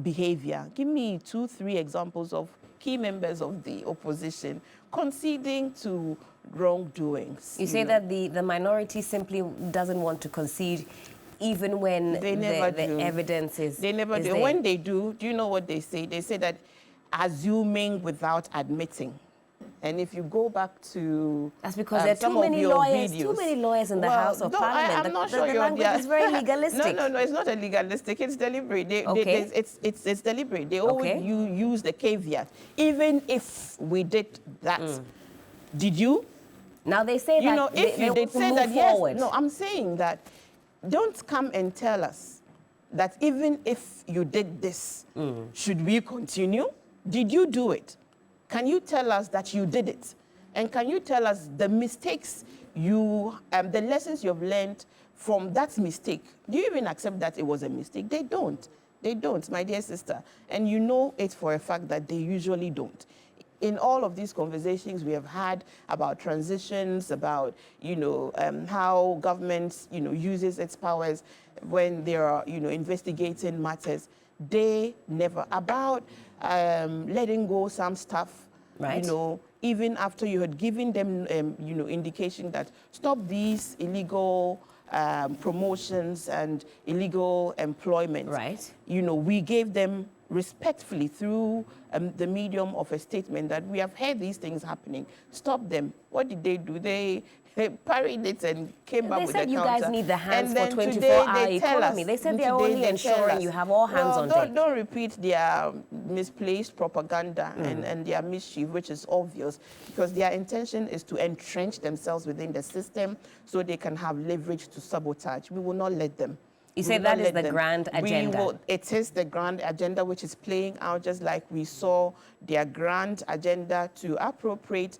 behavior. Give me 2, 3 examples of key members of the opposition conceding to wrongdoings. You say that the minority simply doesn't want to concede even when the evidence is They never do. There. When they do you know what they say? They say that assuming without admitting. And if you go back to that's because there are too many lawyers, in the House of Parliament. I'm not sure the language is very legalistic. No, it's not a legalistic. It's deliberate. It's deliberate. They always use the caveat. Even if we did that, did you? Now they say that if they you did say that forward. yes. No, I'm saying that don't come and tell us that even if you did this, should we continue? Did you do it? Can you tell us that you did it? And can you tell us the mistakes the lessons you've learned from that mistake? Do you even accept that it was a mistake? They don't. They don't, my dear sister. And you know it for a fact that they usually don't. In all of these conversations we have had about transitions, about, how government, uses its powers when they are, investigating matters, they never, about letting go some stuff, right. Even after you had given them, indication that stop these illegal promotions and illegal employment. Right. We gave them respectfully through the medium of a statement that we have heard these things happening. Stop them. What did they do? They parried it and came up with a counter. They said you guys need the hands for 24-hour economy. They said they're only ensuring you have all hands on deck. Don't repeat their misplaced propaganda and their mischief, which is obvious, because their intention is to entrench themselves within the system so they can have leverage to sabotage. We will not let them. You say that is the grand agenda. It is the grand agenda which is playing out just like we saw their grand agenda to appropriate,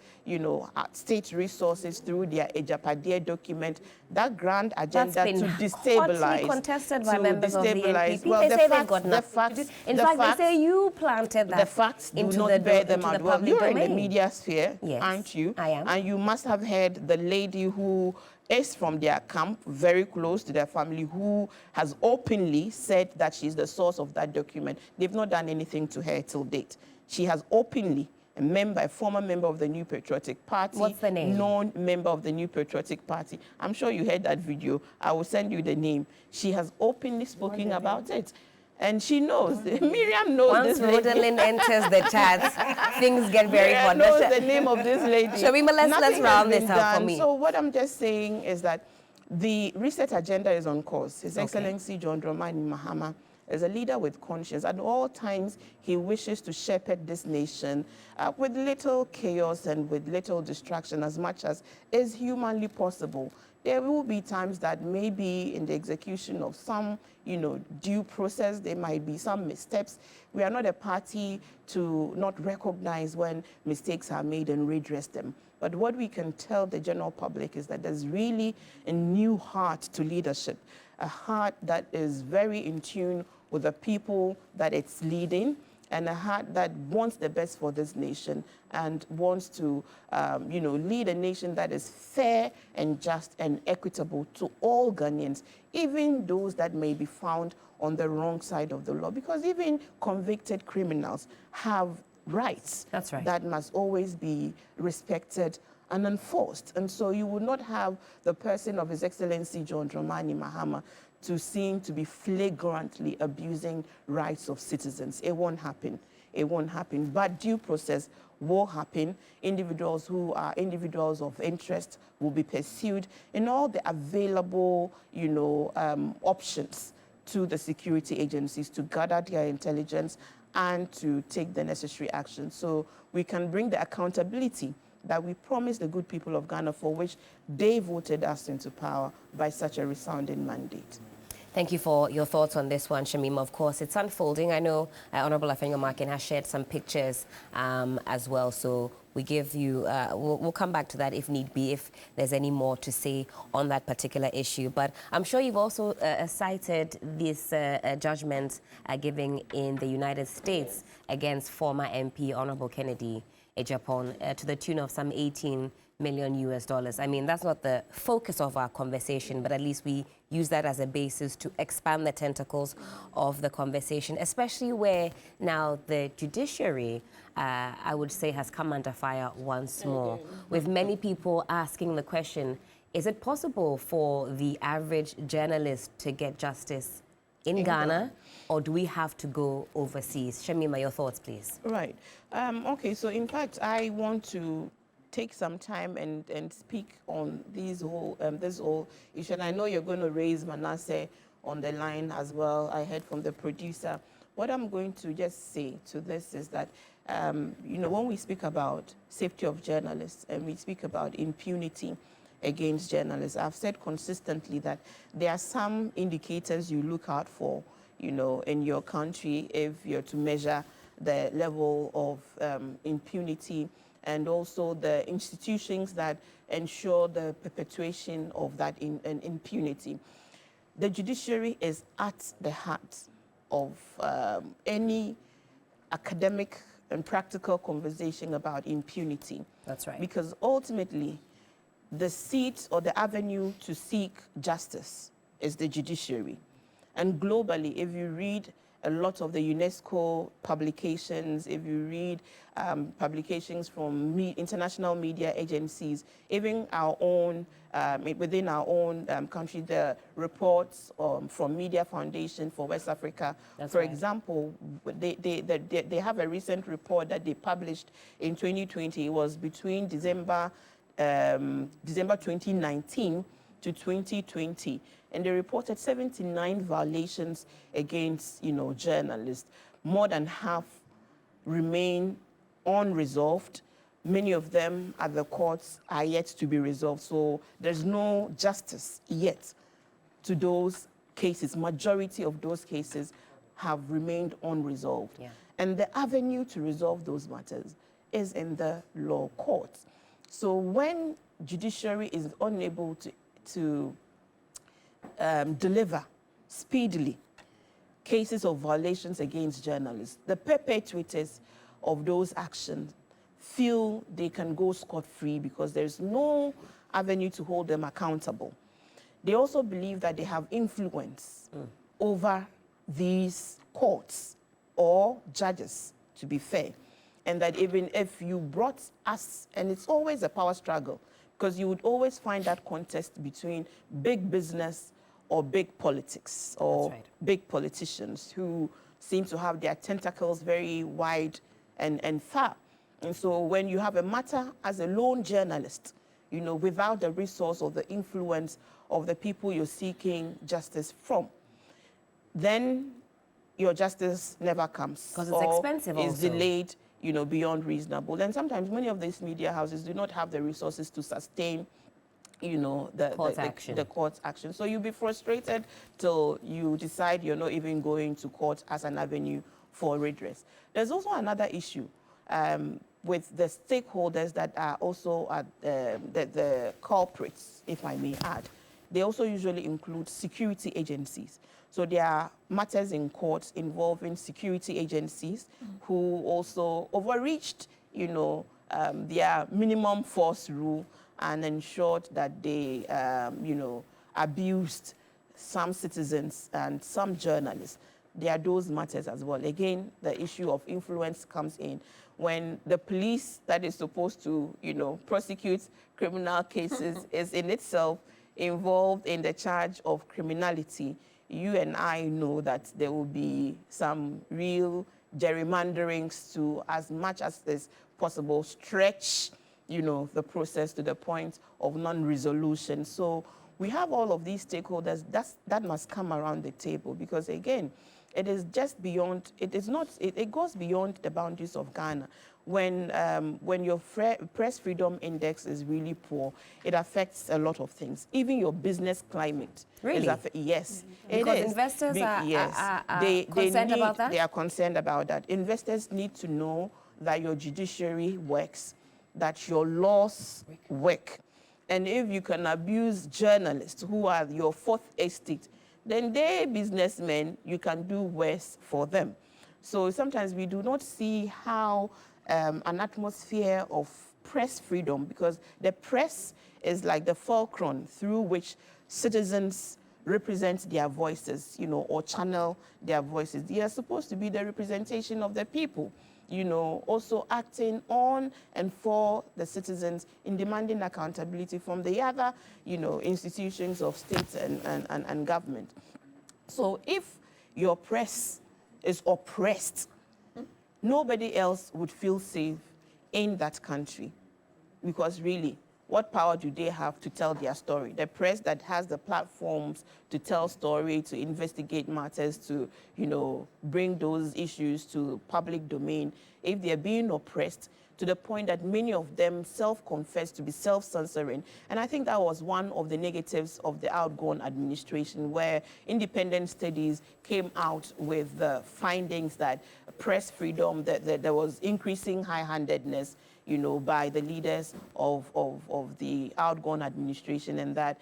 state resources through their Ejapadia document. That grand agenda to destabilize. Hotly contested by members of the NPP. Well, they say they've got nothing. In fact, they say you planted that. The facts do not bear them out. Well, you're in the media sphere, yes, aren't you? I am. And you must have heard the lady who is from their camp, very close to their family, who has openly said that she's the source of that document. They've not done anything to her till date. She has openly, a former member of the New Patriotic Party. What's the name? Known member of the New Patriotic Party. I'm sure you heard that video. I will send you the name. She has openly spoken about it. And she knows. Miriam knows Once this lady. Once Rodelin enters the chats, things get very hot. Miriam knows the name of this lady. Shamima, let's round this out for me. So what I'm just saying is that the reset agenda is on course. His Excellency John Dramani Mahama is a leader with conscience. At all times, he wishes to shepherd this nation with little chaos and with little distraction as much as is humanly possible. There will be times that maybe in the execution of some, due process, there might be some missteps. We are not a party to not recognize when mistakes are made and redress them. But what we can tell the general public is that there's really a new heart to leadership, a heart that is very in tune with the people that it's leading, and a heart that wants the best for this nation and wants to, lead a nation that is fair and just and equitable to all Ghanaians, even those that may be found on the wrong side of the law. Because even convicted criminals have rights. That's right. That must always be respected and enforced. And so you would not have the person of His Excellency John Dramani Mahama to seem to be flagrantly abusing rights of citizens. It won't happen. It won't happen. But due process will happen. Individuals who are individuals of interest will be pursued in all the available, options to the security agencies to gather their intelligence and to take the necessary action. So we can bring the accountability that we promised the good people of Ghana, for which they voted us into power by such a resounding mandate. Thank you for your thoughts on this one, Shamima. Of course, it's unfolding. I know Honorable Afenyo-Markin has shared some pictures as well. So we give you, we'll come back to that if need be, if there's any more to say on that particular issue. But I'm sure you've also cited this judgment given in the United States against former MP Honorable Kennedy Ejapon to the tune of some $18 million US dollars. I mean, that's not the focus of our conversation, but at least we use that as a basis to expand the tentacles of the conversation, especially where now the judiciary, I would say, has come under fire once more, with many people asking the question, is it possible for the average journalist to get justice in Ghana, or do we have to go overseas? Shamima, your thoughts, please. Right. Okay, so in fact, I want to take some time and speak on this whole issue. And I know you're going to raise Manasseh on the line as well. I heard from the producer. What I'm going to just say to this is that, you know, when we speak about safety of journalists and we speak about impunity against journalists, I've said consistently that there are some indicators you look out for, you know, in your country if you're to measure the level of impunity and also the institutions that ensure the perpetuation of that impunity. The judiciary is at the heart of any academic and practical conversation about impunity. That's right. Because ultimately, the seat or the avenue to seek justice is the judiciary. And globally, if you read a lot of the UNESCO publications, if you read publications from international media agencies, even our own, within our own country, the reports from Media Foundation for West Africa, for example, they have a recent report that they published in 2020. It was between December 2019 to 2020, and they reported 79 violations against, you know, journalists. More than half remain unresolved. Many of them at the courts are yet to be resolved. So there's no justice yet to those cases. Majority of those cases have remained unresolved. Yeah. And the avenue to resolve those matters is in the law courts. So when judiciary is unable to deliver speedily cases of violations against journalists, the perpetrators of those actions feel they can go scot-free because there's no avenue to hold them accountable. They also believe that they have influence over these courts or judges, to be fair. And that even if you brought us, and it's always a power struggle, because you would always find that contest between big business or big politics or big politicians who seem to have their tentacles very wide and far. And so when you have a matter as a lone journalist, you know, without the resource or the influence of the people you're seeking justice from, then your justice never comes. Because it's expensive also. Is delayed, you know, beyond reasonable. And sometimes many of these media houses do not have the resources to sustain, you know, the court action. So you'll be frustrated till you decide you're not even going to court as an avenue for redress. There's also another issue with the stakeholders that are also at the culprits, if I may add. They also usually include security agencies. So there are matters in courts involving security agencies who also overreached, you know, their minimum force rule and ensured that they, you know, abused some citizens and some journalists. There are those matters as well. Again, the issue of influence comes in when the police that is supposed to, you know, prosecute criminal cases is in itself involved in the charge of criminality. You and I know that there will be some real gerrymanderings to, as much as is possible, stretch, you know, the process to the point of non-resolution. So we have all of these stakeholders that must come around the table, because again, it is just beyond, it goes beyond the boundaries of Ghana. When your press freedom index is really poor, it affects a lot of things, even your business climate. Really? Yes, because it is. Investors are concerned about that? They are concerned about that. Investors need to know that your judiciary works, that your laws work. And if you can abuse journalists who are your fourth estate, then they businessmen, you can do worse for them. So sometimes we do not see how an atmosphere of press freedom, because the press is like the fulcrum through which citizens represent their voices, or channel their voices. They are supposed to be the representation of the people, also acting on and for the citizens in demanding accountability from the other, institutions of state and government. So if your press is oppressed, nobody else would feel safe in that country, because really, what power do they have to tell their story? The press that has the platforms to tell story, to investigate matters, to, bring those issues to public domain, if they're being oppressed to the point that many of them self-confess to be self-censoring. And I think that was one of the negatives of the outgoing administration, where independent studies came out with the findings that press freedom, that there was increasing high-handedness, by the leaders of the outgoing administration, and that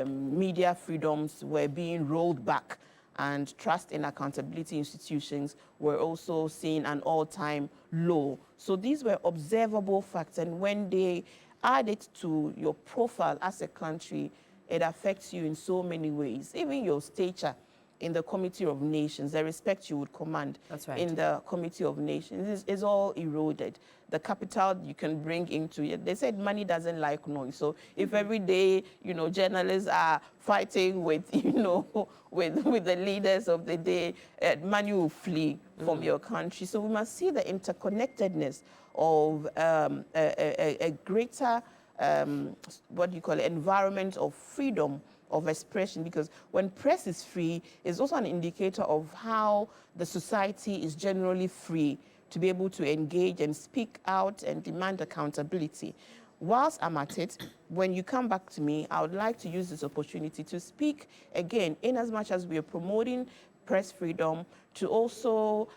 media freedoms were being rolled back, and trust in accountability institutions were also seeing an all-time low. So these were observable facts, and when they add it to your profile as a country, it affects you in so many ways. Even your stature in the Committee of Nations, the respect you would command in the Committee of Nations is all eroded. The capital you can bring into it. They said money doesn't like noise. So if every day, journalists are fighting with, with the leaders of the day, money will flee from your country. So we must see the interconnectedness of a greater, environment of freedom of expression, because when press is free, it's also an indicator of how the society is generally free to be able to engage and speak out and demand accountability. Whilst I'm at it, when you come back to me, I would like to use this opportunity to speak again, in as much as we are promoting press freedom, to also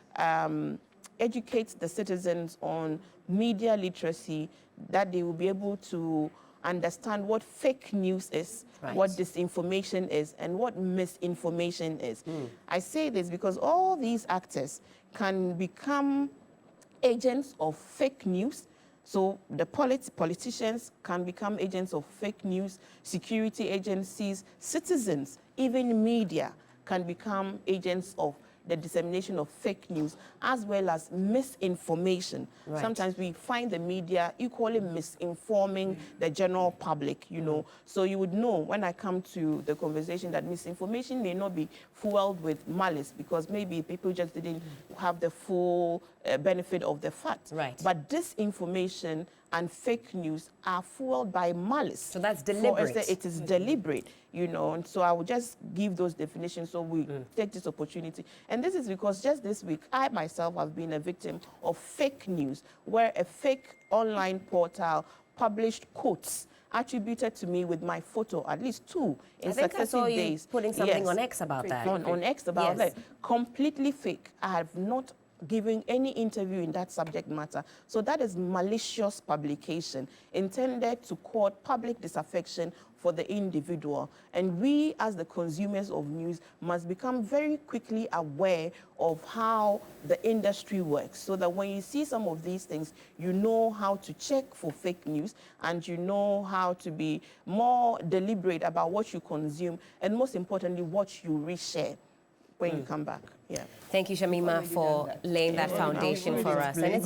educate the citizens on media literacy, that they will be able to understand what fake news is, what disinformation is, and what misinformation is. I say this because all these actors can become agents of fake news. So the politicians can become agents of fake news, security agencies, citizens, even media can become agents of the dissemination of fake news, as well as misinformation. Sometimes we find the media equally misinforming the general public, So you would know when I come to the conversation that misinformation may not be fueled with malice, because maybe people just didn't have the full benefit of the fact. But disinformation and fake news are fueled by malice. So that's deliberate. It is deliberate, and so I will just give those definitions so we take this opportunity. And this is because just this week, I myself have been a victim of fake news, where a fake online portal published quotes attributed to me with my photo, at least 2 in successive days. Putting something on X about that. On X about that. Completely fake. I have not giving any interview in that subject matter. So that is malicious publication intended to court public disaffection for the individual. And we, as the consumers of news, must become very quickly aware of how the industry works, so that when you see some of these things, you know how to check for fake news, and you know how to be more deliberate about what you consume, and most importantly, what you reshare when you come back. Thank you, Shamima, for laying that foundation for us. And it's